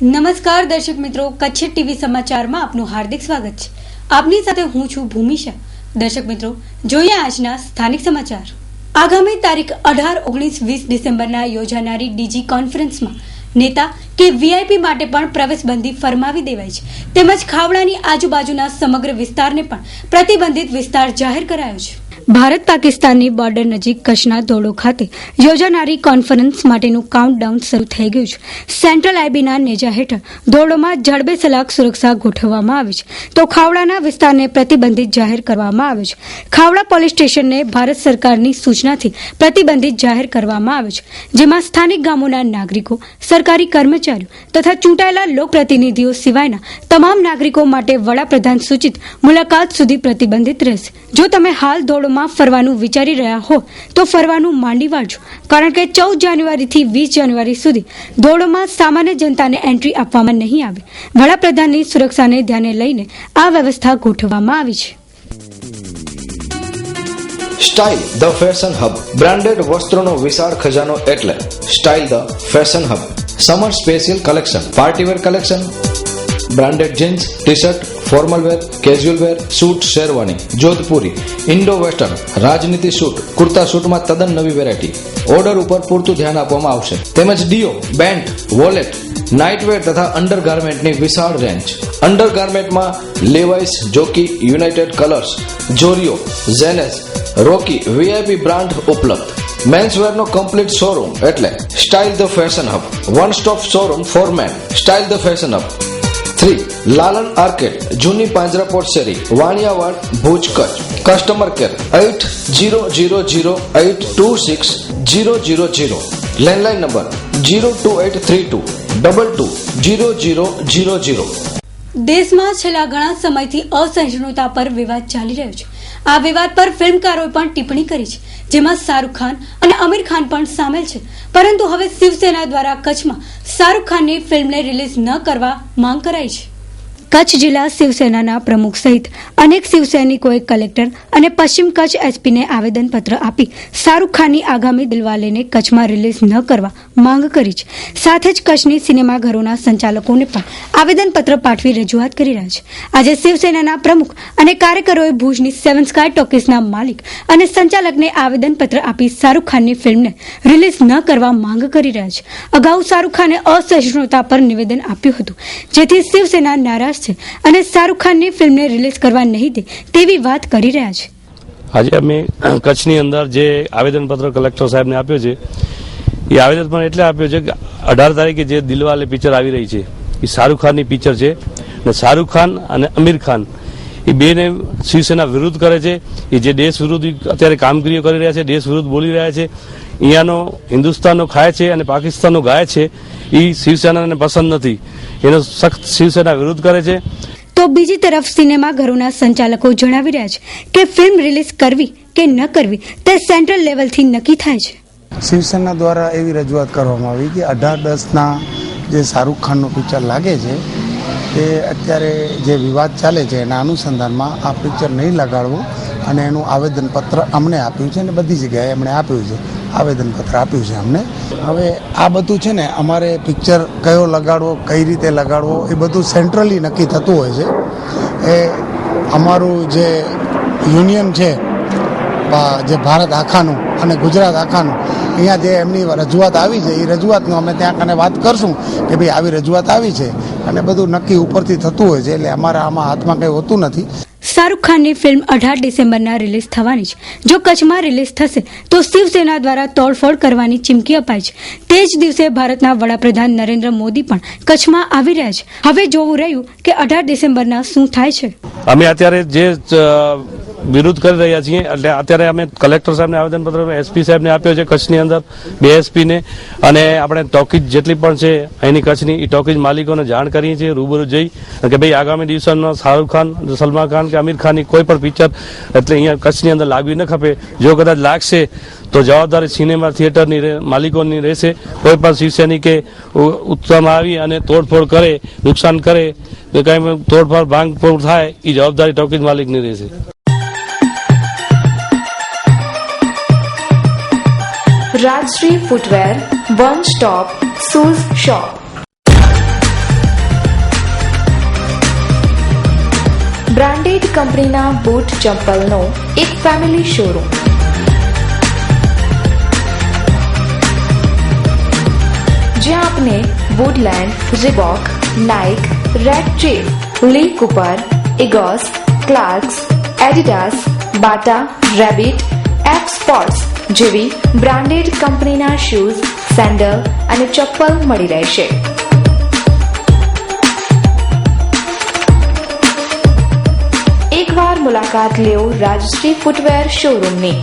નમસ્કાર દર્શક મિત્રો, કચ્છ ટીવી સમાચારમાં આપનું હાર્દિક સ્વાગત છે. આપની સાથે હું છું ભૂમિશા. દર્શક મિત્રો, જોઈએ આજના સ્થાનિક સમાચાર. આગામી તારીખ 18, 19, 20 ડિસેમ્બરના યોજાનારી ડીજી કોન્ફરન્સમાં નેતા કે વીઆઈપી માટે પણ પ્રવેશબંધી ફરમાવી દેવાઈ છે. તેમજ ખાવડાની આજુબાજુના સમગ્ર વિસ્તારને પણ પ્રતિબંધિત વિસ્તાર જાહેર કરાયો છે. ભારત પાકિસ્તાનની બોર્ડર નજીક કચ્છના ધોરડો ખાતે યોજાનારી કોન્ફરન્સ માટેનું કાઉન્ટડાઉન શરૂ થઈ ગયું છે. સેન્ટ્રલ આઈબીના નેજા હેઠળ ધોરડોમાં જડબેસલાક સુરક્ષા ગોઠવવામાં આવી છે, તો ખાવડાના વિસ્તારને પ્રતિબંધિત જાહેર કરવામાં આવ્યો છે. ખાવડા પોલીસ સ્ટેશનને ભારત સરકારની સૂચનાથી પ્રતિબંધિત જાહેર કરવામાં આવ્યો છે, જેમાં સ્થાનિક ગામોના નાગરિકો, સરકારી કર્મચારીઓ તથા ચૂંટાયેલા લોકપ્રતિનિધિઓ સિવાયના તમામ નાગરિકો માટે વડાપ્રધાન સૂચિત મુલાકાત સુધી પ્રતિબંધિત રહેશે. જો તમે હાલ ધોરડોમાં ફરવાનું વિચારી રહ્યા હો તો ફરવાનું માંડી વાળજો, કારણ કે 14 જાન્યુઆરીથી 20 જાન્યુઆરી સુધી ધોરડોમાં સામાન્ય જનતાને એન્ટ્રી આપવામાં નહીં આવે. વડાપ્રધાનની સુરક્ષાને ધ્યાને લઈને આ વ્યવસ્થા ગોઠવવામાં આવી છે. Style the fashion hub. Branded વસ્ત્રોનો વિશાળ ખજાનો એટલે style the fashion hub. Summer special collection, partywear collection, branded jeans, t-shirt, formal wear, casual wear, suit, sherwani, Jodhpuri, Indo western, રાજનીતિ સૂટ, કુર્તા સૂટમાં તદ્દન નવી વેરાયટી. ઓર્ડર ઉપર પૂરતું ધ્યાન આપવામાં આવશે. તેમજ ડીઓ, બેન્ટ, વોલેટ, નાઇટવેર તથા અંડરગાર્મેન્ટની વિશાળ રેન્જ. અંડરગાર્મેન્ટમાં લેવાઇસ, જોકી, યુનાઇટેડ કલર્સ, જોરિયો, ઝેનેસ, રોકી, વીઆઈપી બ્રાન્ડ ઉપલબ્ધ. મેન્સવેરનો કમ્પ્લીટ શોરૂમ એટલે style the fashion hub. One stop showroom for men. Style the fashion hub. 3. Lalan arcade, જૂની પાંજરાપોળ શેરી, Vaniyavad, Bhuj, Kutch. Customer care 8000826000. Landline number 02832220000. દેશમાં છેલ્લા ઘણા સમયથી અસહિષ્ણુતા પર વિવાદ ચાલી રહ્યો છે. આ વિવાદ પર ફિલ્મકારોએ પણ ટિપ્પણી કરી છે, જેમાં શાહરૂખ ખાન અને આમિર ખાન પણ સામેલ છે. પરંતુ હવે શિવસેના દ્વારા કચ્છમાં શાહરૂખ ખાનની ફિલ્મને રિલીઝ ન કરવા માંગ કરાઈ છે. કચ્છ જિલ્લા શિવસેનાના પ્રમુખ સહિત અનેક શિવસૈનિકોએ કલેક્ટર અને પશ્ચિમ કચ્છ એસપીને આવેદનપત્ર આપી શાહરૂખ ખાનની આગામી દિલવાલેને કચ્છમાં રિલીઝ ન કરવા માંગ કરી છે. સાથે જ કચ્છની સિનેમાઘરોના સંચાલકોને પણ આવેદનપત્ર પાઠવી રજૂઆત કરી રહ્યા છે. આજે શિવસેનાના પ્રમુખ અને કાર્યકરોએ ભુજની 7 સ્કાય ટોકીઝના માલિક અને સંચાલકને આવેદનપત્ર આપી શાહરૂખ ખાનની ફિલ્મને રિલીઝ ન કરવા માંગ કરી રહ્યા છે. અગાઉ શાહરૂખ ખાને અસહિષ્ણુતા પર નિવેદન આપ્યું હતું, જેથી શિવસેના નારાજ છે અને શાહરૂખ ખાનની ફિલ્મને રિલીઝ કરવા નહીં દે તેવી વાત કરી રહ્યા છે. આજે અમે કચ્છની અંદર જે આવેદનપત્ર કલેક્ટર સાહેબને આપ્યો છે, એ આવેદનપત્ર એટલે આપ્યો છે કે 18 તારીખે જે દિલવાલે પિક્ચર આવી રહી છે એ શાહરૂખ ખાનની પિક્ચર છે અને શાહરૂખ ખાન અને આમિર ખાન એ બેને શિવસેના વિરુદ્ધ કરે છે. એ જે દેશ વિરુદ્ધ અત્યારે કામગીરીઓ કરી રહ્યા છે, દેશ વિરુદ્ધ બોલી રહ્યા છે, અહીંયાનો હિન્દુસ્તાનનો ખાય છે અને પાકિસ્તાનનો ગાય છે, એ શિવસેનાને પસંદ નથી. એનો સખ્ત શિવસેના વિરોધ કરે છે. તો બીજી તરફ સિનેમાઘરોના સંચાલકો જણાવી રહ્યા છે કે ફિલ્મ રિલીઝ કરવી કે ન કરવી તે સેન્ટ્રલ લેવલથી નક્કી થાય છે. શિવસેના દ્વારા એવી રજૂઆત કરવામાં આવી કે 18/10ના જે શાહરૂખ ખાનનું પિક્ચર લાગે છે તે અત્યારે જે વિવાદ ચાલે છે એના અનુસંધાનમાં આ પિક્ચર નહીં લગાડવું અને એનું આવેદનપત્ર અમને આપ્યું છે અને બધી જગ્યાએ એમણે આપ્યું છે, આવેદનપત્ર આપ્યું છે અમને. હવે આ બધું છે ને અમારે પિક્ચર કયો લગાડવો, કઈ રીતે લગાડવો એ બધું સેન્ટ્રલી નક્કી થતું હોય છે. એ અમારું જે યુનિયન છે, જે ભારત આખાનું અને ગુજરાત આખાનું, અહીંયા જે એમની રજૂઆત આવી છે એ રજૂઆતનું અમે ત્યાં કને વાત કરશું કે ભાઈ આવી રજૂઆત આવી છે અને બધું નક્કી ઉપરથી થતું હોય છે. એટલે અમારા આમાં હાથમાં કંઈ હોતું નથી. શાહરૂખ ખાનની ફિલ્મ 18 ડિસેમ્બરના રિલીઝ થવાની છે. જો કચ્છમાં રિલીઝ થશે તો શિવસેના દ્વારા તોડફોડ કરવાની ચીમકી અપાઈ છે. તે જ દિવસે ભારતના વડાપ્રધાન નરેન્દ્ર મોદી પણ કચ્છમાં આવી રહ્યા છે. હવે જોવું રહ્યું કે 18 ડિસેમ્બરના શું થાય છે. અમે અત્યારે જે વિરોધ કરી રહ્યા છીએ એટલે અત્યારે અમે કલેક્ટર સાહેબને આવેદનપત્ર એસપી સાહેબને આપ્યો છે કચ્છની અંદર, 2 એસપીને, અને આપણે ટોકીજ જેટલી પણ છે અહીંની કચ્છની એ ટોકીજ માલિકોને જાણ કરીએ છીએ રૂબરૂ જઈ કે ભાઈ આગામી દિવસોમાં શાહરૂખ ખાન, સલમાન ખાન કે આમિર ખાનની કોઈ પણ પિક્ચર એટલે અહીંયા કચ્છની અંદર લાગવી ન ખપે. જો કદાચ લાગશે તો જવાબદારી સિનેમા થિયેટરની માલિકોની રહેશે. કોઈ પણ શિવસૈનિકે ઉત્સાહમાં આવી અને તોડફોડ કરે, નુકસાન કરે, કંઈ તોડફોડ ભાંગફોડ થાય એ જવાબદારી ટોકીજ માલિકની રહેશે. Rajshri Footwear, One Stop Shoes Shop. કંપનીના બૂટ ચંપલનો એક ફેમિલી શોરૂમ. જ્યાં આપને Woodland, Reebok, Nike, Red Chief, Lee Cooper, Egoss, Clarks, Adidas, Bata, Rabbit, F Sports જેવી બ્રાન્ડેડ કંપનીના શૂઝ, સેન્ડલ અને ચપ્પલ મળી રહેશે. એકવાર મુલાકાત લેવો રાજશ્રી ફૂટવેર શોરૂમની.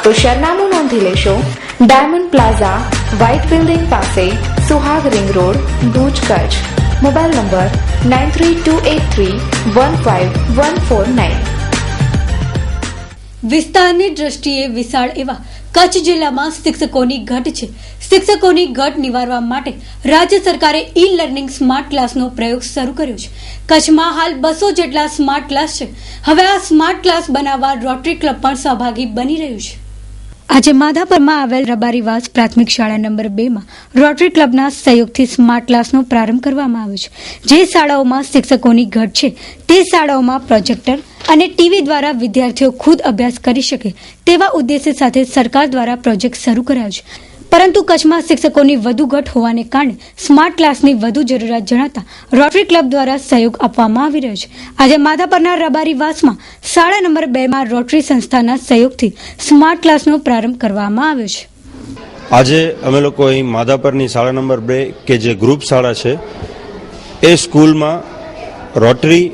તો સરનામું નોંધી લેશો. ડાયમંડ પ્લાઝા, વ્હાઇટ બિલ્ડિંગ પાસે, Suhag ring road, Bhuj, Kutch. Mobile number 9328315149. વિસ્તારની દ્રષ્ટિએ વિશાળ એવા કચ્છ જિલ્લામાં શિક્ષકોની ઘટ છે. શિક્ષકોની ઘટ નિવારવા માટે રાજ્ય સરકારે ઈ લર્નિંગ સ્માર્ટ ક્લાસનો પ્રયોગ શરૂ કર્યો છે. કચ્છમાં હાલ 200 જેટલા સ્માર્ટ ક્લાસ છે. હવે આ સ્માર્ટ ક્લાસ બનાવવા રોટરી ક્લબ પણ સહભાગી બની રહ્યું છે. આજે માધાપરમાં આવેલ રબારીવાસ પ્રાથમિક શાળા નંબર 2 માં રોટરી ક્લબના સહયોગથી સ્માર્ટ ક્લાસનો પ્રારંભ કરવામાં આવ્યો છે. જે શાળાઓમાં શિક્ષકોની ઘટ છે તે શાળાઓમાં પ્રોજેક્ટર અને ટીવી દ્વારા વિદ્યાર્થીઓ ખુદ અભ્યાસ કરી શકે તેવા ઉદ્દેશ્ય સાથે સરકાર દ્વારા પ્રોજેક્ટ શરૂ કરાયો છે. પરંતુ કચ્છમાં શિક્ષકોની વધુ ઘટ હોવાને કારણે સ્માર્ટ ક્લાસની વધુ જરૂરિયાત જણાતા રોટરી ક્લબ દ્વારા સહયોગ આપવામાં આવી રહ્યો છે. આજે માધાપરના રબારીવાસમાં શાળા નંબર 2 માં રોટરી સંસ્થાના સહયોગથી સ્માર્ટ ક્લાસનો પ્રારંભ કરવામાં આવ્યો છે. આજે અમે લોકો અહીં માધાપરની શાળા નંબર 2 કે જે ગ્રુપ શાળા છે એ સ્કૂલમાં રોટરી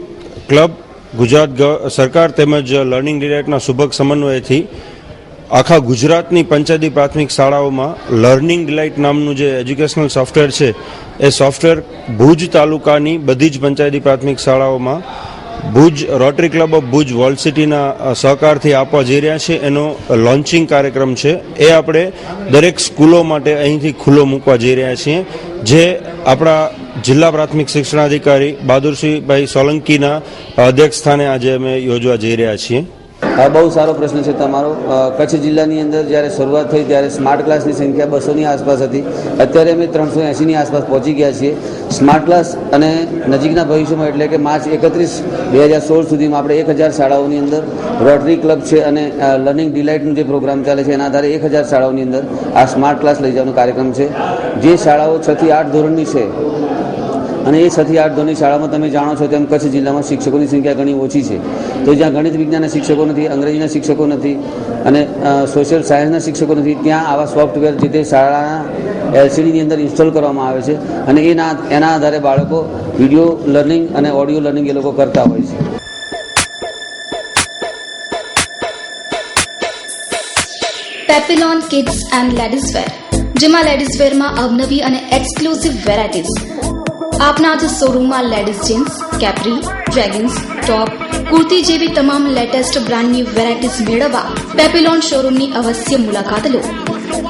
ક્લબ, ગુજરાત સરકાર તેમજ લર્નિંગ ડિલાઇટના સુભગ સમન્વયથી આખા ગુજરાતની પંચાયતી પ્રાથમિક શાળાઓમાં લર્નિંગ ડિલાઇટ નામનું જે એજ્યુકેશનલ સોફ્ટવેર છે એ સોફ્ટવેર ભુજ તાલુકાની બધી જ પંચાયતી પ્રાથમિક શાળાઓમાં Bhuj rotary club of Bhuj world સિટીના સહકારથી આપવા જઈ રહ્યા છે. એનો લોન્ચિંગ કાર્યક્રમ છે એ આપણે દરેક સ્કૂલો માટે અહીંથી ખુલ્લો મૂકવા જઈ રહ્યા છીએ. જે આપણા જિલ્લા પ્રાથમિક શિક્ષણાધિકારી બહાદુરસિંહભાઈ સોલંકીના અધ્યક્ષ સ્થાને આજે અમે યોજવા જઈ રહ્યા છીએ. બહુ સારો પ્રશ્ન છે તમારો. કચ્છ જિલ્લાની અંદર જ્યારે શરૂઆત થઈ ત્યારે સ્માર્ટ ક્લાસની સંખ્યા 200ની આસપાસ હતી. અત્યારે અમે 380ની આસપાસ પહોંચી ગયા છીએ. સ્માર્ટ ક્લાસ અને નજીકના ભવિષ્યમાં એટલે કે માર્ચ 31, 2016 સુધીમાં આપણે 1000 શાળાઓની અંદર રોટરી ક્લબ છે અને લર્નિંગ ડિલાઇટનું જે પ્રોગ્રામ ચાલે છે એના આધારે 1000 શાળાઓની અંદર આ સ્માર્ટ ક્લાસ લઈ જવાનો કાર્યક્રમ છે. જે શાળાઓ 6 થી 8 ધોરણની છે અને એ 6 થી 8 ધોરણની શાળામાં તમે જાણો છો તેમ કચ્છ જિલ્લામાં શિક્ષકોની સંખ્યા ઘણી ઓછી છે. તો જ્યાં ગણિત વિજ્ઞાનના શિક્ષકો નથી, અંગ્રેજીના શિક્ષકો નથી અને સોશિયલ સાયન્સના શિક્ષકો નથી, ત્યાં આવા સોફ્ટવેર જે તે શાળાના LCDની અંદર ઇન્સ્ટોલ કરવામાં આવે છે અને એના આધારે બાળકો વિડીયો લર્નિંગ અને ઓડિયો લર્નિંગ એ લોકો કરતા હોય છે. Papillon kids and ladies wear, જેમાં લેડીઝ વેરમાં અવનવી અને એક્સક્લુઝિવ વેરાયટીઝ. આપના જ શોરૂમમાં ladies jeans, capri, jeggings, top, kurti જેવી તમામ લેટેસ્ટ બ્રાન્ડની વેરાયટીઝ મેળવવા પેપિલોન શોરૂમની અવશ્ય મુલાકાત લો.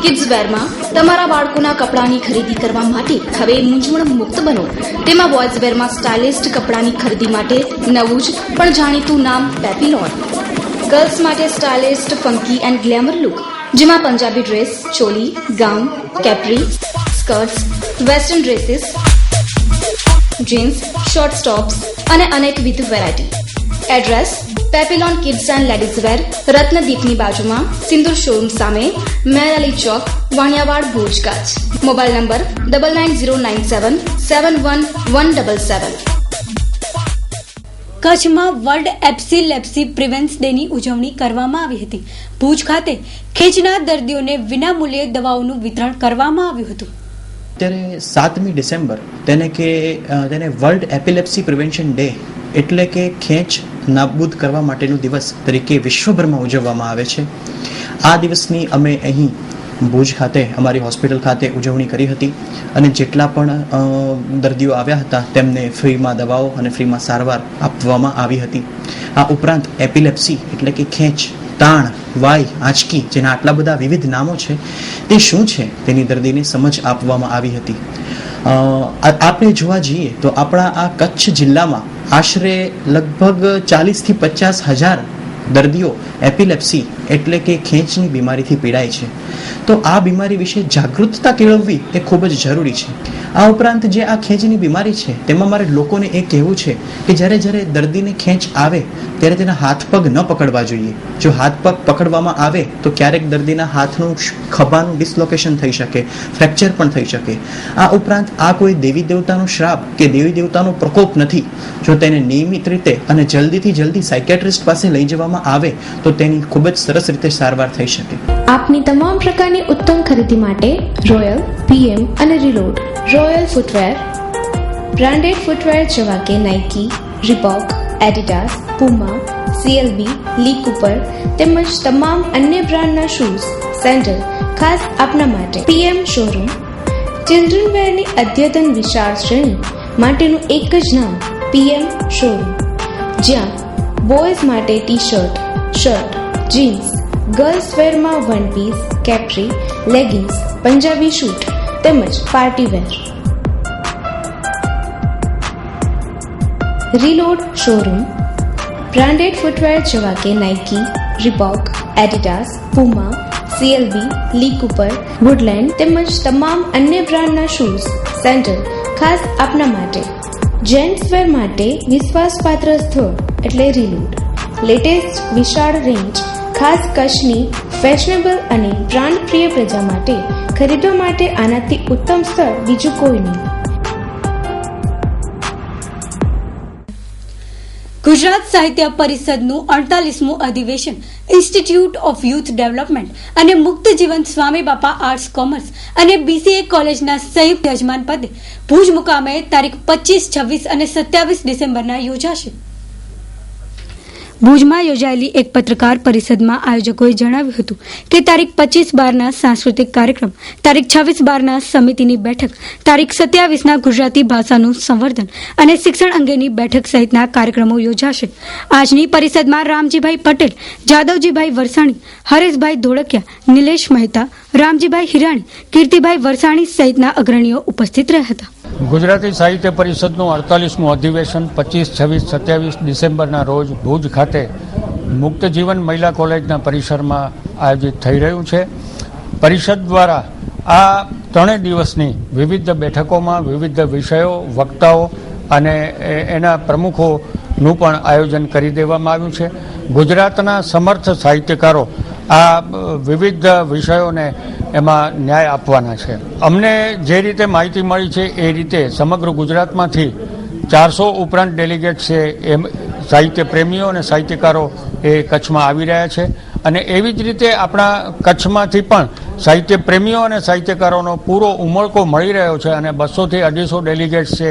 કિડ્સ વેરમાં તમારા બાળકોના કપડાની ખરીદી કરવા માટે હવે મૂંઝવણ મુક્ત બનો. તેમાં બોયઝ વેરમાં સ્ટાઇલિસ્ટ કપડાની ખરીદી માટે નવું જ પણ જાણીતું નામ પેપિલોન. ગર્લ્સ માટે stylist, funky and glamour look, જેમાં Punjabi dress, choli, gown, capri, skirts, western dresses, jeans, short tops અને અનેકવિધ variety. Address: Papillon kids and ladies wear, રત્નદીપની બાજુમાં, સિંદૂર શોરૂમ સામે, મેરાલી ચોક, વાણિયાવાડ, ભુજ, કચ્છ. Mobile number 9909771177. કચ્છમાં વર્લ્ડ એપિલેપ્સી પ્રિવેન્સ ડેની ઉજવણી કરવામાં આવી હતી. ભુજ ખાતે ખેંચના દર્દીઓને વિનામૂલ્યે દવાઓનું વિતરણ કરવામાં આવ્યું હતું. અત્યારે 7મી ડિસેમ્બર તેને વર્લ્ડ એપિલેપ્સી પ્રિવેન્શન ડે એટલે કે ખેંચ નાબૂદ કરવા માટેનો દિવસ તરીકે વિશ્વભરમાં ઉજવવામાં આવે છે. આ દિવસની અમે અહીં ભુજ ખાતે અમારી હોસ્પિટલ ખાતે ઉજવણી કરી હતી અને જેટલા પણ દર્દીઓ આવ્યા હતા તેમને ફ્રીમાં દવાઓ અને ફ્રીમાં સારવાર આપવામાં આવી હતી. આ ઉપરાંત એપિલેપ્સી એટલે કે ખેંચ, તાણ, વાય, આંચકી જેના આટલા બધા વિવિધ નામો છે તે શું છે તેની દર્દીને સમજ આપવામાં આવી હતી. આપણે જોવા જઈએ તો આપણા આ કચ્છ જિલ્લામાં આશરે લગભગ 40 થી 50 હજાર દર્દીઓ એપિલેપ્સી એટલે કે ખેંચની બીમારીથી પીડાય છે. તો આ બીમારી વિશે જાગૃતતા કેળવવી એ ખૂબ જ જરૂરી છે. આ ઉપરાંત જે આ ખેંચની બીમારી છે તેમાં મારે લોકોને એ કહેવું છે કે જ્યારે દર્દીને ખેંચ આવે ત્યારે તેના હાથ પગ ન પકડવા જોઈએ. જો હાથ પગ પકડવામાં આવે તો ક્યારેક દર્દીના હાથનું ખભાનું ડિસ્લોકેશન થઈ શકે, ફ્રેક્ચર પણ થઈ શકે. આ ઉપરાંત આ કોઈ દેવી દેવતાનો શ્રાપ કે દેવી દેવતાનો પ્રકોપ નથી. જો તેને નિયમિત રીતે અને જલ્દીથી જલ્દી સાયકેટ્રિસ્ટ પાસે લઈ જવામાં આવે તો તેની ખૂબ જ સરસ રીતે સારવાર થઈ શકે. આપની તમામ પ્રકારની ઉત્તમ ખરીદી માટે રોયલ, PM અને reload. Royal footwear branded footwear જેવા કે Nike, Reebok, Adidas, Puma, CLB, Lee Cooper તેમજ તમામ અન્ય બ્રાન્ડના શૂઝ, સેન્ડલ ખાસ આપના માટે. PM શોરૂમ ચિલ્ડ્રન વેરની અદ્યતન વિશાળ શ્રેણી માટેનું એક જ નામ PM શોરૂમ, જ્યાં બોયઝ માટે ટી-શર્ટ, શર્ટ, જીન્સ, ગર્લ્સ વેરમાં one piece, capri, leggings, Punjabi suit તેમજ party wear. Reload showroom branded footwear જેવા કે Nike, Reebok, Adidas, Puma, CLB, Lee Cooper, Woodland તેમજ તમામ અન્ય બ્રાન્ડના શૂઝ, સેન્ડલ ખાસ આપના માટે. જેન્ટ્સ વેર માટે વિશ્વાસપાત્ર સ્થળ એટલે રીલોડ. લેટેસ્ટ વિશાળ રેન્જ ખાસ કચ્છની ફેશનેબલ અને બ્રાન્ડ પ્રિય પ્રજા માટે ખરીદવા માટે આનાથી ઉત્તમ સ્થળ બીજું કોઈ નહીં. ગુજરાત સાહિત્ય પરિષદનું 48મું અધિવેશન ઇન્સ્ટિટ્યૂટ ઓફ યુથ ડેવલપમેન્ટ અને મુક્ત જીવન સ્વામી બાપા આર્ટ્સ કોમર્સ અને BCA કોલેજના સંયુક્ત યજમાન પદે ભુજ મુકામે તારીખ 25, 26 અને 27 ડિસેમ્બરના યોજાશે. ભુજમાં યોજાયેલી એક પત્રકાર પરિષદમાં આયોજકોએ જણાવ્યું હતું કે તારીખ 25/12ના સાંસ્કૃતિક કાર્યક્રમ, તારીખ 26/12ના સમિતિની બેઠક, તારીખ 27ના ગુજરાતી ભાષાનું સંવર્ધન અને શિક્ષણ અંગેની બેઠક સહિતના કાર્યક્રમો યોજાશે. આજની પરિષદમાં રામજીભાઈ પટેલ, જાદવજીભાઈ વરસાણી, હરેશભાઈ ધોળકિયા, નિલેશ મહેતા, રામજીભાઈ હિરાણી, કીર્તિભાઈ વરસાણી સહિતના અગ્રણીઓ ઉપસ્થિત રહ્યા હતા. ગુજરાતી સાહિત્ય પરિષદનું 48મું અધિવેશન 25, 26, 27 ડિસેમ્બરના રોજ ભુજ ખાતે મુક્ત જીવન મહિલા કોલેજના પરિસરમાં આયોજિત થઈ રહ્યું છે. પરિષદ દ્વારા આ 3 દિવસની વિવિધ બેઠકોમાં વિવિધ વિષયો, વક્તાઓ અને એના પ્રમુખોનું પણ આયોજન કરી દેવામાં આવ્યું છે. ગુજરાતના સમર્થ સાહિત્યકારો આ વિવિધ વિષયોને એમાં ન્યાય આપવાના છે. અમને જે રીતે માહિતી મળી છે એ રીતે સમગ્ર ગુજરાતમાંથી 400 ઉપરાંત ડેલિગેટ છે એ સાહિત્ય પ્રેમીઓ અને સાહિત્યકારો એ કચ્છમાં આવી રહ્યા છે અને એવી જ રીતે આપણા કચ્છમાંથી પણ સાહિત્ય પ્રેમીઓ અને સાહિત્યકારોનો પૂરો ઉમળકો મળી રહ્યો છે અને 200 થી 250 ડેલિગેટ્સ છે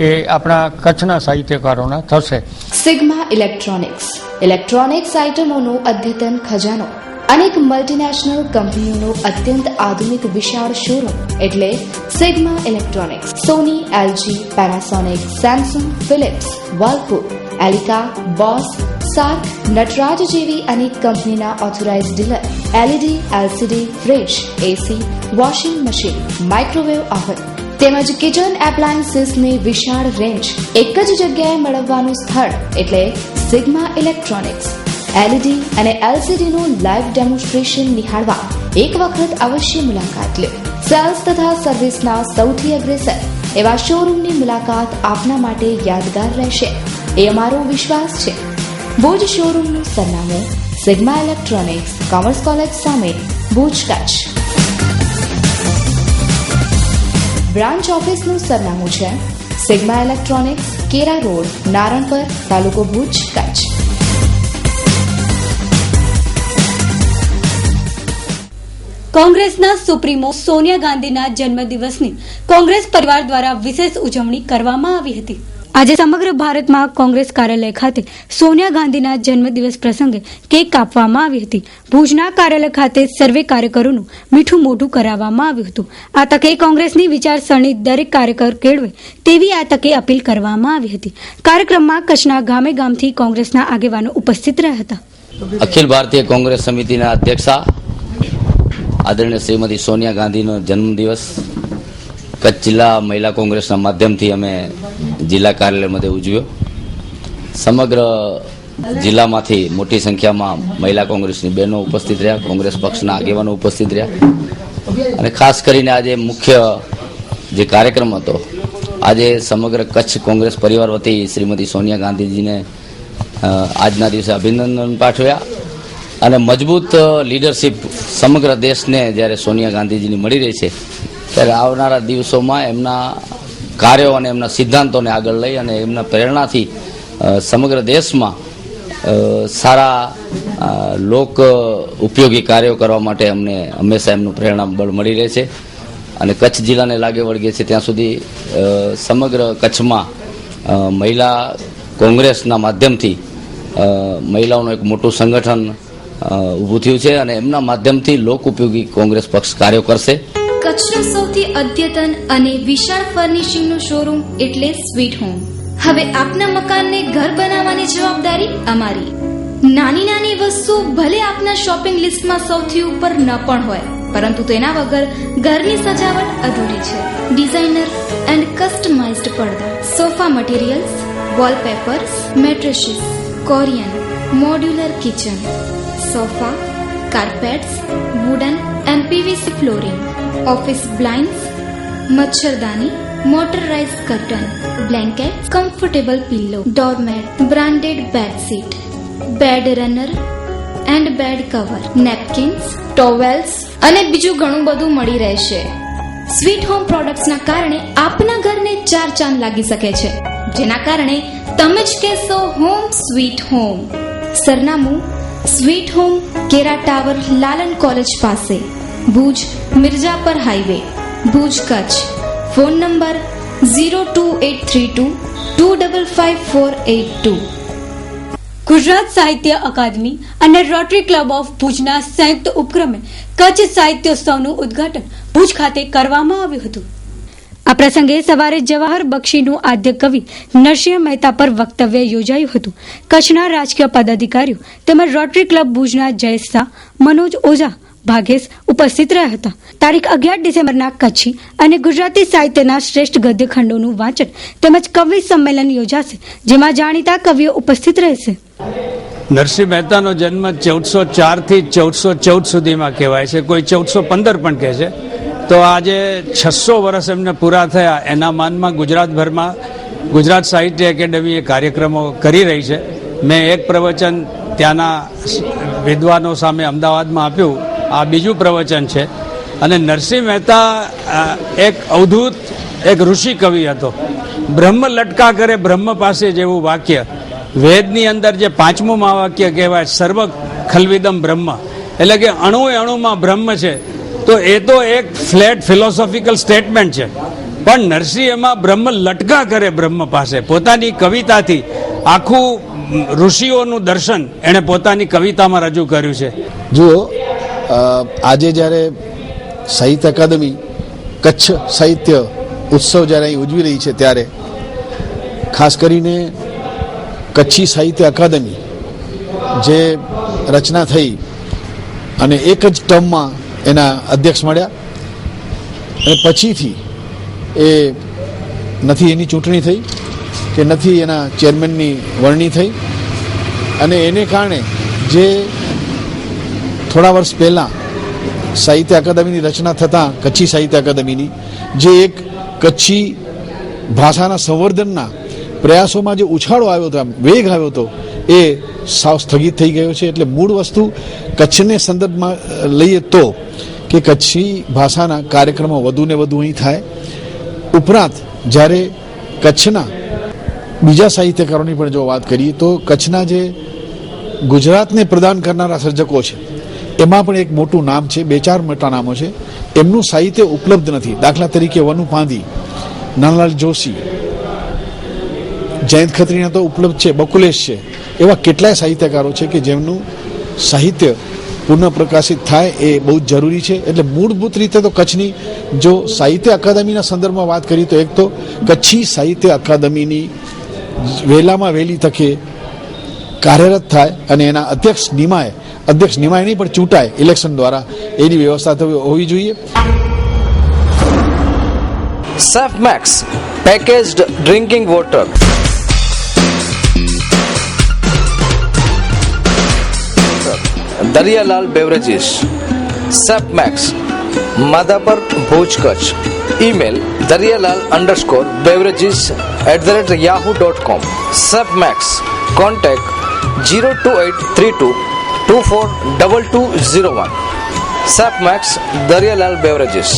એ આપણા કચ્છના સાહિત્યકારોના થશે. સિગ્મા ઇલેક્ટ્રોનિક્સ આઇટમોનો અદ્યતન ખજાનો, અનેક મલ્ટીનેશનલ કંપનીઓનો અત્યંત આધુનિક વિશાળ શોરૂમ એટલે Sigma electronics. Sony, LG, Panasonic, Samsung, Philips, Whirlpool, Elica, Bose, સાર્ક, નટરાજ જેવી અનેક કંપનીના authorized dealer. LED, LCD, fridge, AC, washing machine, microwave oven તેમજ કિચન એપ્લાયન્સીસની વિશાળ રેન્જ એક જ જગ્યાએ મેળવવાનું સ્થળ એટલે સિગ્મા ઇલેક્ટ્રોનિક્સ. LED અને LCD નું લાઈવ ડેમોન્સ્ટ્રેશન નિહાળવા એક વખત અવશ્ય મુલાકાત લો. સેલ્સ તથા સર્વિસના સૌથી અગ્રેસર એવા શોરૂમની મુલાકાત આપના માટે યાદગાર રહેશે એ અમારો વિશ્વાસ છે. ભુજ શોરૂમનું સરનામું સિગ્મા ઇલેક્ટ્રોનિક્સ, કોમર્સ કોલેજ સામે, ભુજ, કચ્છ. બ્રાન્ચ ઓફિસનું સરનામું છે સિગ્મા ઇલેક્ટ્રોનિક્સ, કેરા રોડ, નારણપર, તાલુકો ભુજ, કચ્છ. કોંગ્રેસના સુપ્રીમો સોનિયા ગાંધીના જન્મદિવસની કોંગ્રેસ પરિવાર દ્વારા વિશેષ ઉજવણી કરવામાં આવી હતી. આજે સમગ્ર ભારતમાં કોંગ્રેસ કાર્યાલય ખાતે સોનિયા ગાંધીના જન્મદિવસ પ્રસંગે કેક કાપવામાં આવી હતી. ભુજના કાર્યાલય ખાતે સર્વે કાર્યકરોનું મીઠું મોઢું કરાવવામાં આવ્યું હતું. આ તકે કોંગ્રેસની વિચારસરણી દરેક કાર્યકર કેળવે તેવી આ તકે અપીલ કરવામાં આવી હતી. કાર્યક્રમમાં કચ્છના ગામે ગામથી કોંગ્રેસના આગેવાનો ઉપસ્થિત રહ્યા હતા. અખિલ ભારતીય કોંગ્રેસ સમિતિના અધ્યક્ષા આદરણીય શ્રીમતી સોનિયા ગાંધીનો જન્મદિવસ કચ્છ જિલ્લા મહિલા કોંગ્રેસના માધ્યમથી અમે જિલ્લા કાર્યાલયમાં ઉજવ્યો. સમગ્ર જિલ્લામાંથી મોટી સંખ્યામાં મહિલા કોંગ્રેસની બહેનો ઉપસ્થિત રહ્યા, કોંગ્રેસ પક્ષના આગેવાનો ઉપસ્થિત રહ્યા અને ખાસ કરીને આજે મુખ્ય જે કાર્યક્રમ હતો, આજે સમગ્ર કચ્છ કોંગ્રેસ પરિવાર વતી શ્રીમતી સોનિયા ગાંધીજીને આજના દિવસે અભિનંદન પાઠવ્યા અને મજબૂત લીડરશીપ સમગ્ર દેશને જ્યારે સોનિયા ગાંધીજીની મળી રહી છે ત્યારે આવનારા દિવસોમાં એમના કાર્યો અને એમના સિદ્ધાંતોને આગળ લઈ અને એમના પ્રેરણાથી સમગ્ર દેશમાં સારા લોક ઉપયોગી કાર્યો કરવા માટે અમને હંમેશા એમનું પ્રેરણા બળ મળી રહે છે અને કચ્છ જિલ્લાને લાગે વળગે છે ત્યાં સુધી સમગ્ર કચ્છમાં મહિલા કોંગ્રેસના માધ્યમથી મહિલાઓનું એક મોટું સંગઠન ઊભું થયું છે અને એમના માધ્યમથી લોક ઉપયોગી કોંગ્રેસ પક્ષ કાર્યો કરશે. કચ્છનું સૌથી અદ્યતન અને વિશાળ ફર્નિશિંગનું શોરૂમ એટલે સ્વીટ હોમ. હવે આપના મકાનને ઘર બનાવવાની જવાબદારી અમારી. નાની નાની વસ્તુ ભલે આપના શોપિંગ લિસ્ટમાં સૌથી ઉપર ન પણ હોય, પરંતુ તેના વગર ઘરની સજાવટ અધૂરી છે. ડિઝાઇનર એન્ડ કસ્ટમાઇઝ્ડ પડદા, sofa materials, wallpapers, mattresses, Corian, modular kitchen, sofa, carpets, wooden and PVC flooring, office blinds, મચ્છરદાની, motorize curtain, blanket, comfortable pillow, doormat, branded bedsheet, bed runner and bed cover, napkins, towels અને બીજું ઘણું બધું મળી રહેશે. Sweet home પ્રોડક્ટ્સના કારણે આપના ઘરને 4 ચાંદ લાગી શકે છે, જેના કારણે તમે જ કહેશો હોમ સ્વીટ હોમ. સરનામું સ્વીટ હોમ, કેરા ટાવર, લાલન કોલેજ પાસે, Bhuj Mirjapar highway, Bhuj Kutch. Phone number 02832 255482. Gujarat Sahitya Akademi અને રોટરી ક્લબ ઓફ ભુજના સંયુક્ત ઉપક્રમે કચ્છ સાહિત્યોત્સવનું ઉદ્ઘાટન ભુજ ખાતે કરવામાં આવ્યું હતું. આ પ્રસંગે સવારે જવાહર બક્ષીનું આદ્ય કવિ નરસિંહ મહેતા પર વક્તવ્ય યોજાયું હતું. કચ્છના રાજકીય પદાધિકારીઓ તેમજ રોટરી ક્લબ ભુજના જયેશ શાહ, મનોજ ઓઝા, ભાગેશ ઉપસ્થિત રહ્યા હતા. તારીખ 11 ડિસેમ્બરના કચ્છી અને ગુજરાતી સાહિત્યના શ્રેષ્ઠ ગદ્ય ખંડોનું વાંચન તેમજ કવિ સંમેલન યોજાશે, જેમાં જાણીતા કવિઓ ઉપસ્થિત રહેશે. નરસિંહ મહેતાનો જન્મ 1404 થી 1414 સુધીમાં કહેવાય છે, કોઈ 1415 પણ કહે છે. તો આજે 600 વર્ષ એમને પૂરા થયા, એના માનમાં ગુજરાતભરમાં ગુજરાત સાહિત્ય એકેડમી કાર્યક્રમો કરી રહી છે. મેં એક પ્રવચન ત્યાંના વિદ્વાનો સામે અમદાવાદમાં આપ્યું, આ બીજું પ્રવચન છે. અને નરસિંહ મહેતા એક અવધૂત, એક ઋષિ કવિ હતો. બ્રહ્મ લટકા કરે બ્રહ્મ પાસે જેવું વાક્ય, વેદની અંદર જે 5મું મહાવાક્ય કહેવાય, સર્વ ખલવિદમ બ્રહ્મ, એટલે કે અણુ અણુમાં બ્રહ્મ છે. તો એ તો એક ફ્લેટ ફિલોસોફિકલ સ્ટેટમેન્ટ છે, પણ નરસિંહ એમાં બ્રહ્મ લટકા કરે બ્રહ્મ પાસે. પોતાની કવિતાથી આખું ઋષિઓનું દર્શન એણે પોતાની કવિતામાં રજૂ કર્યું છે. જુઓ, આજે જ્યારે સાહિત્ય અકાદમી કચ્છ સાહિત્ય ઉત્સવ જ્યારે અહીં ઉજવી રહી છે, ત્યારે ખાસ કરીને કચ્છી સાહિત્ય અકાદમી જે રચના થઈ અને એક જ ટર્મમાં એના અધ્યક્ષ મળ્યા અને પછીથી એ નથી એની ચૂંટણી થઈ કે નથી એના ચેરમેનની વરણી થઈ, અને એને કારણે જે થોડા વર્ષ પહેલાં સાહિત્ય અકાદમીની રચના થતાં કચ્છી સાહિત્ય અકાદમીની જે એક કચ્છી ભાષાના સંવર્ધનના પ્રયાસોમાં જે ઉછાળો આવ્યો હતો, વેગ આવ્યો હતો, એ સાવ સ્થગિત થઈ ગયો છે. એટલે મૂળ વસ્તુ કચ્છને સંદર્ભમાં લઈએ તો કે કચ્છી ભાષાના કાર્યક્રમો વધુ ને વધુ અહીં થાય. ઉપરાંત જ્યારે કચ્છના બીજા સાહિત્યકારોની પણ જો વાત કરીએ તો કચ્છના જે ગુજરાતને પ્રદાન કરનારા સર્જકો છે એમાં પણ એક મોટું નામ છે, 2-4 મોટા નામો છે. એમનું સાહિત્ય ઉપલબ્ધ નથી. દાખલા તરીકે વનુ પાંધી, નાનલાલ જોશી, જયંત ખત્રીના તો ઉપલબ્ધ છે, બકુલેશ છે. એવા કેટલાય સાહિત્યકારો છે કે જેમનું સાહિત્ય પુનઃ પ્રકાશિત થાય એ બહુ જ જરૂરી છે. એટલે મૂળભૂત રીતે તો કચ્છની જો સાહિત્ય અકાદમીના સંદર્ભમાં વાત કરીએ તો એક તો કચ્છી સાહિત્ય અકાદમીની વહેલામાં વહેલી તકે કાર્યરત થાય અને એના અધ્યક્ષ નિમાય નહીં પણ ચૂંટાય ઇલેક્શન દ્વારા, એની વ્યવસ્થા હોવી જોઈએ. Safe Max packaged drinking water. Darialal beverages, સેપમેક્સ, માધાપર, ભુજ, કચ્છ. Email darialal_beverages@yahoo.com. સેપમેક્સ, કોન્ટેક્ટ 02832242201. સેપમેક્સ, દરિયાલાલ બેવરેજીસ.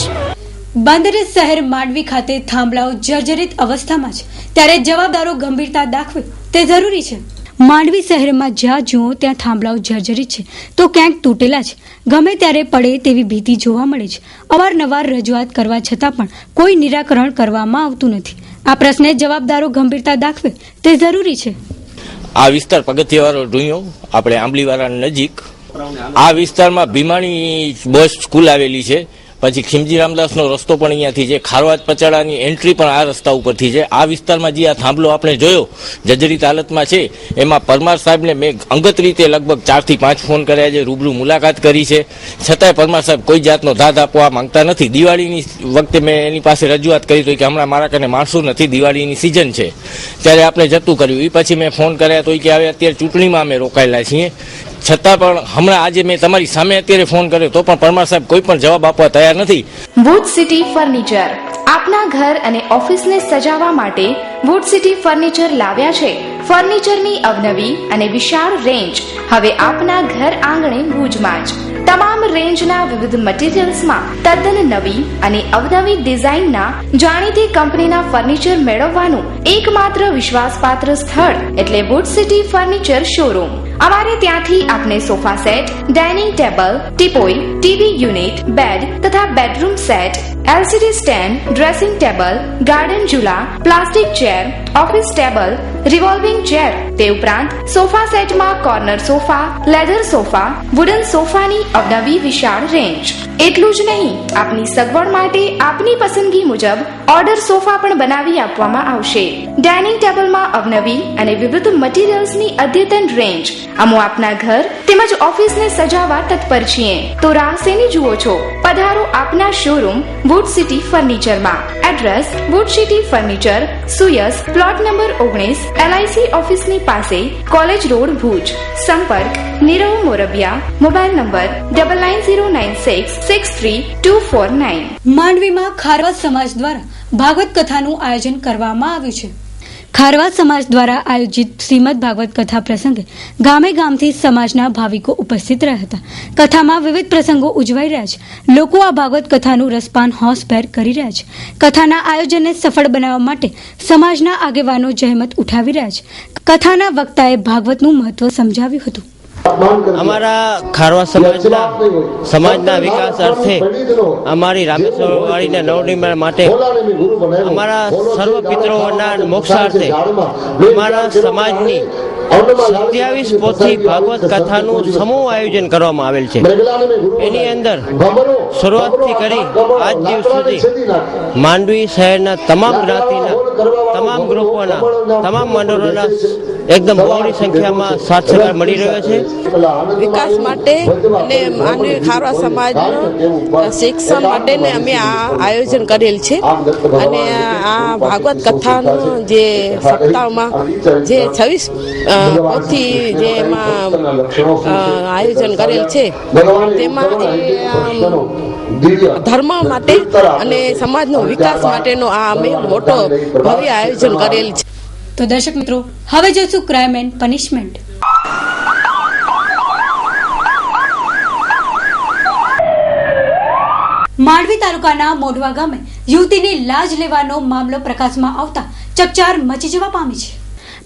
બાંદ્રા શહેર માંડવી ખાતે થાંભલાઓ જર્જરિત અવસ્થામાં છે, ત્યારે જવાબદારો ગંભીરતા દાખવે તે જરૂરી છે. માંડવી શહેરમાં જ્યાં જુઓ ત્યાં થાંભલાઓ જર્જરિત છે તો ક્યાંક તૂટેલા છે. ગમે ત્યારે પડે તેવી ભીતિ જોવા મળે છે. અવારનવાર રજૂઆત કરવા છતાં પણ કોઈ નિરાકરણ કરવામાં આવતું નથી. આ પ્રશ્ને જવાબદારો ગંભીરતા દાખવે તે જરૂરી છે. આ વિસ્તાર પગથિયાવાળો ઢૂંયો આપણે આંબલીવાળા નજીક આ વિસ્તારમાં ભીમાણી બોયઝ સ્કૂલ આવેલી છે. પછી ખીમજી રામદાસનો રસ્તો પણ અહીંયાથી છે. ખારવાજ પચાડાની એન્ટ્રી પણ આ રસ્તા ઉપરથી છે. આ વિસ્તારમાં જે આ થાંભલો આપણે જોયો જર્જરિત હાલતમાં છે, એમાં પરમાર સાહેબને મેં અંગત રીતે લગભગ 4 થી 5 ફોન કર્યા છે, રૂબરૂ મુલાકાત કરી છે, છતાંય પરમાર સાહેબ કોઈ જાતનો દાદ આપવા માંગતા નથી. દિવાળીની વખતે મેં એની પાસે રજૂઆત કરી હતી કે હમણાં મારા કને માણસો નથી, દિવાળીની સિઝન છે, ત્યારે આપણે જતું કર્યું. એ પછી મેં ફોન કર્યા તો કે હવે અત્યારે ચૂંટણીમાં અમે રોકાયેલા છીએ, છતાં પણ હમણાં આજે મેં તમારી સામે અત્યારે ફોન કર્યો તો પણ પરમાર સાહેબ કોઈ પણ જવાબ આપવા તૈયાર નથી. વુડ સિટી ફર્નિચર આપના ઘર અને ઓફિસને સજાવવા માટે વુડ સિટી ફર્નિચર લાવ્યા છે. ફર્નિચરની અવનવી અને વિશાળ રેન્જ હવે આપના ઘર આંગણે ભુજમાં જ. તમામ રેન્જના વિવિધ મટીરીયલ્સમાં તદ્દન નવી અને અવનવી ડિઝાઇનના જાણીતી કંપનીના ફર્નિચર મેળવવાનું એકમાત્ર વિશ્વાસપાત્ર સ્થળ એટલે વુડ સિટી ફર્નિચર શોરૂમ. અમારે ત્યાંથી આપને sofa set, dining table, teapoy, TV unit, bed તથા bedroom set, LCD stand, dressing table, garden ઝૂલા, plastic chair, office table, revolving chair, તે ઉપરાંત સોફા સેટમાં corner sofa, leather sofa, wooden સોફાની અવનવી વિશાળ રેન્જ. એટલું જ નહીં, આપની સગવડ માટે આપની પસંદગી મુજબ ઓર્ડર સોફા પણ બનાવી આપવામાં આવશે. ડાઇનિંગ ટેબલમાં અવનવી અને વિવિધ મટીરીયલ્સની અદ્યતન રેન્જ. અમો આપના ઘર તેમજ ઓફિસને સજાવવા તત્પર છીએ, તો રાહ શેની જુઓ છો? પધારો આપના શોરૂમ વુડ સિટી ફર્નિચરમાં. એડ્રેસ વુડ સિટી ફર્નિચર, સુયસ, પ્લોટ નંબર 19, LIC ઓફિસની પાસે, કોલેજ રોડ, ભુજ. સંપર્ક નીરવ મોરબિયા. Mobile number 9909663249. માંડવીમાં ખારવા સમાજ દ્વારા ભાગવત કથાનું આયોજન કરવામાં આવ્યું છે. ખારવા સમાજ દ્વારા આયોજિત શ્રીમદ ભાગવત કથા પ્રસંગે ગામે ગામથી સમાજના ભાવિકો ઉપસ્થિત રહ્યા હતા. કથામાં વિવિધ પ્રસંગો ઉજવાઈ રહ્યા છે. લોકો આ ભાગવત કથાનું રસપાન હોંશભેર કરી રહ્યા છે. કથાના આયોજનને સફળ બનાવવા માટે સમાજના આગેવાનો જહેમત ઉઠાવી રહ્યા છે. કથાના વક્તાએ ભાગવતનું મહત્વ સમજાવ્યું હતું. અમારા ખારવા સમાજના વિકાસ અર્થે અમારી રામેશ્વર વાળીના નવનિર્માણ માટે અમારા સર્વ પિતૃઓના મોક્ષાર્થે અમારા સમાજની 27 પોથી ભાગવત કથાનું સમૂહ આયોજન કરવામાં આવેલ છે. એની અંદર શરૂઆતથી કરી આજ દિવસ સુધી માંડવી શહેરના તમામ જ્ઞાતિના, તમામ ગ્રુપોના, તમામ મંડળોના એકદમ બહોળી સંખ્યામાં સાથ સહકાર મળી રહ્યો છે. વિકાસ માટે અને માંડવી ખારવા સમાજનું શિક્ષણ માટે અમે આ આયોજન કરેલ છે. અને આ ભાગવત કથાનું જે સપ્તાહમાં જે 26 પોથી જે એમાં આયોજન કરેલ છે, તેમાં ધર્મ માટે અને સમાજનો વિકાસ માટેનો આ અમે મોટો ભવ્ય આયોજન કરેલ છે. તો દર્શક મિત્રો, હવે જોઈશું ક્રાઇમ એન્ડ પનિશમેન્ટ. માંડવી તાલુકાના મોઢવા ગામે યુવતીની લાજ લેવાનો મામલો પ્રકાશમાં આવતા ચકચાર મચી જવા પામી છે.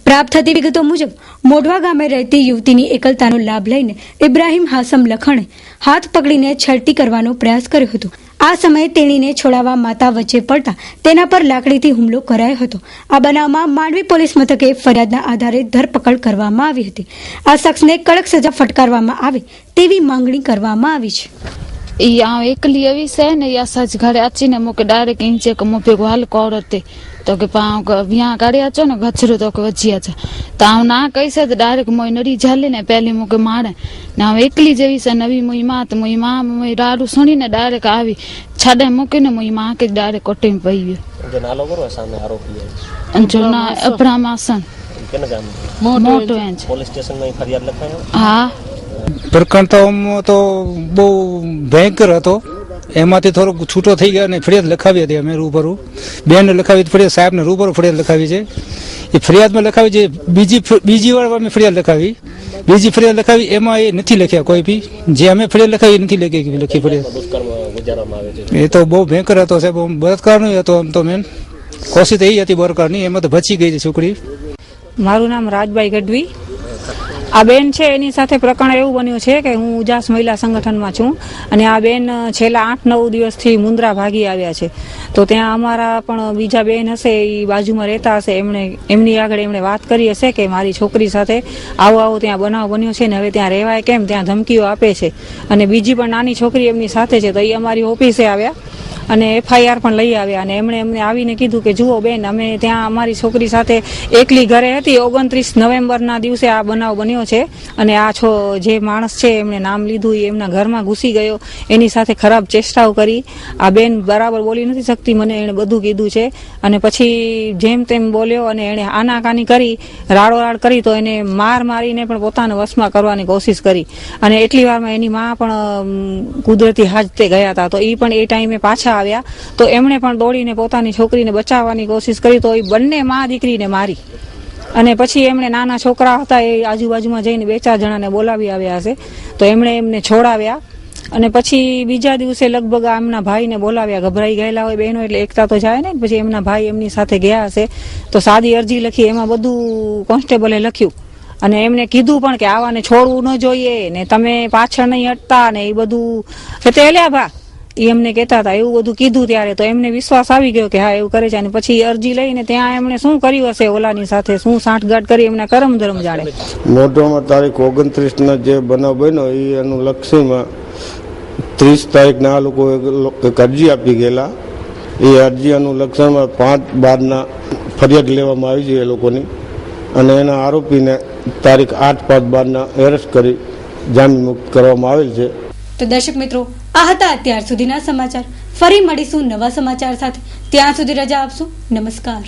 પ્રાપ્ત થતી વિગતો મુજબ મોઢવા ગામે રહેતી યુવતીની એકલતાનો લાભ લઈને ઇબ્રાહીમ હાસમ લખણે હાથ પકડીને છલટી કરવાનો પ્રયાસ કર્યો હતો. આ સમયે તેણીને છોડાવવા માતા વચ્ચે પડતા તેના પર લાકડીથી હુમલો કરાયો હતો. આ બનાવમાં માંડવી પોલીસ મથકે ફરિયાદના આધારે ધરપકડ કરવામાં આવી હતી. આ શખ્સને કડક સજા ફટકારવામાં આવે તેવી માંગણી કરવામાં આવી છે. यहाँ एकली अवी से ने या सच घरे अची ने मुके डायरेक्ट इंचे को मुपे को हल कोरते तो के पाव को यहाँ गाड़ी आचो ने गछरो तो के वची आचा ताव ना कैसे तो डायरेक्ट मोय नडी झाले ने पहली मुके मारे ना एकली जेवी से नवी मोय मात मोय मां मोय राडू सुनी ने डायरेक्ट आवी छाडे मुके ने मोय मां के डायरेक्ट कोटे में पई गयो. जो नालो करो सामने आरोपी है जो ना अब्राहम हसन केना गाम मोटो एंज पुलिस स्टेशन में फरियाद लखायो. हां પ્રકરણ તો બહુ ભયંકર હતો. એમાંથી થોડોક છૂટો થઈ ગયા અને ફરિયાદ લખાવી હતી અમે રૂબરૂ. બેન લખાવી ફરિયાદ, સાહેબને રૂબરૂ ફરિયાદ લખાવી છે. એ ફરિયાદમાં લખાવી છે. બીજી વાર અમે ફરિયાદ લખાવી. બીજી ફરિયાદ લખાવી એમાં એ નથી લખ્યા કોઈ બી. જે અમે ફરિયાદ લખાવી નથી લખી ફરિયાદ. એ તો બહુ ભયંકર હતો સાહેબ. બળાત્કારનો હતો આમ તો મેન કોશિશ એ હતી બળાત્કારની. એમાં તો બચી ગઈ છે છોકરી. મારું નામ રાજબાઈ ગઢવી. આ બેન છે એની સાથે પ્રકરણ એવું બન્યું છે કે હું ઉજાસ મહિલા સંગઠનમાં છું અને આ બેન છેલ્લા 8-9 દિવસથી મુન્દ્રા ભાગી આવ્યા છે. તો ત્યાં અમારા પણ બીજા બેન હશે, એ બાજુમાં રહેતા હશે, એમની આગળ એમણે વાત કરી હશે કે મારી છોકરી સાથે આવો ત્યાં બનાવ બન્યો છે ને હવે ત્યાં રહેવાય કેમ, ત્યાં ધમકીઓ આપે છે. અને બીજી પણ નાની છોકરી એમની સાથે છે. તો એ અમારી ઓફિસે આવ્યા અને FIR પણ લઈ આવ્યા અને એમણે અમને આવીને કીધું કે જુઓ બેન, અમે ત્યાં અમારી છોકરી સાથે એકલી ઘરે હતી. 29 નવેમ્બરના દિવસે આ બનાવ બન્યો છે અને આ જે માણસ છે એમણે નામ લીધું, એ એમના ઘરમાં ઘૂસી ગયો, એની સાથે ખરાબ ચેષ્ટાઓ કરી. આ બેન બરાબર બોલી નથી શકતી, મને એણે બધું કીધું છે. અને પછી જેમ તેમ બોલ્યો અને એણે આનાકાની કરી, રાડોરાડ કરી. તો એને મારીને પણ પોતાના વશમાં કરવાની કોશિશ કરી. અને એટલી વારમાં એની માં પણ કુદરતી હાજતે ગયા હતા. તો એ પણ એ ટાઈમે પાછા આવ્યા. તો એમણે પણ દોડીને પોતાની છોકરીને બચાવવાની કોશિશ કરી. તો એ બંને માં દીકરીને મારી. અને પછી એમણે નાના છોકરા હતા એ આજુબાજુમાં જઈને 2-4 જણાને બોલાવી આવ્યા હશે. તો એમણે એમને છોડાવ્યા. અને પછી બીજા દિવસે લગભગ એમના ભાઈને બોલાવ્યા. ગભરાઈ ગયેલા હોય બહેનો એટલે એકતા તો જાય ને. પછી એમના ભાઈ એમની સાથે ગયા હશે. તો સાદી અરજી લખી, એમાં બધું કોન્સ્ટેબલે લખ્યું અને એમને કીધું પણ કે આવાને છોડવું ન જોઈએ ને, તમે પાછળ નહીં હટતા ને, એ બધું તેલ્યા ભા એ એમને કહેતા હતા. એવું બધું કીધું ત્યારે તો એમને વિશ્વાસ આવી ગયો કે હા એવું કરે છે. અને પછી અરજી લઈને ત્યાં એમણે શું કર્યું હશે, ઓલાની સાથે શું સાંઠગાંઠ કરી, એમના કરમ ધર્મ જાણે. મોઢામાં તારીખ 29 જે બનાવ બન્યો એ અનુલક્ષીમાં 30 તારીખના આ લોકો એક અરજી આપી ગયેલા. એ અરજી અનુલક્ષણમાં 5/12 ફરિયાદ લેવામાં આવી છે એ લોકોની. અને એના આરોપીને તારીખ 8/5/12 એરેસ્ટ કરી જામીન મુક્ત કરવામાં આવેલ છે. તો દર્શક મિત્રો, આ હતા અત્યાર સુધીના સમાચાર. ફરી મળીશું નવા સમાચાર સાથે. ત્યાં સુધી રજા આપશું. નમસ્કાર.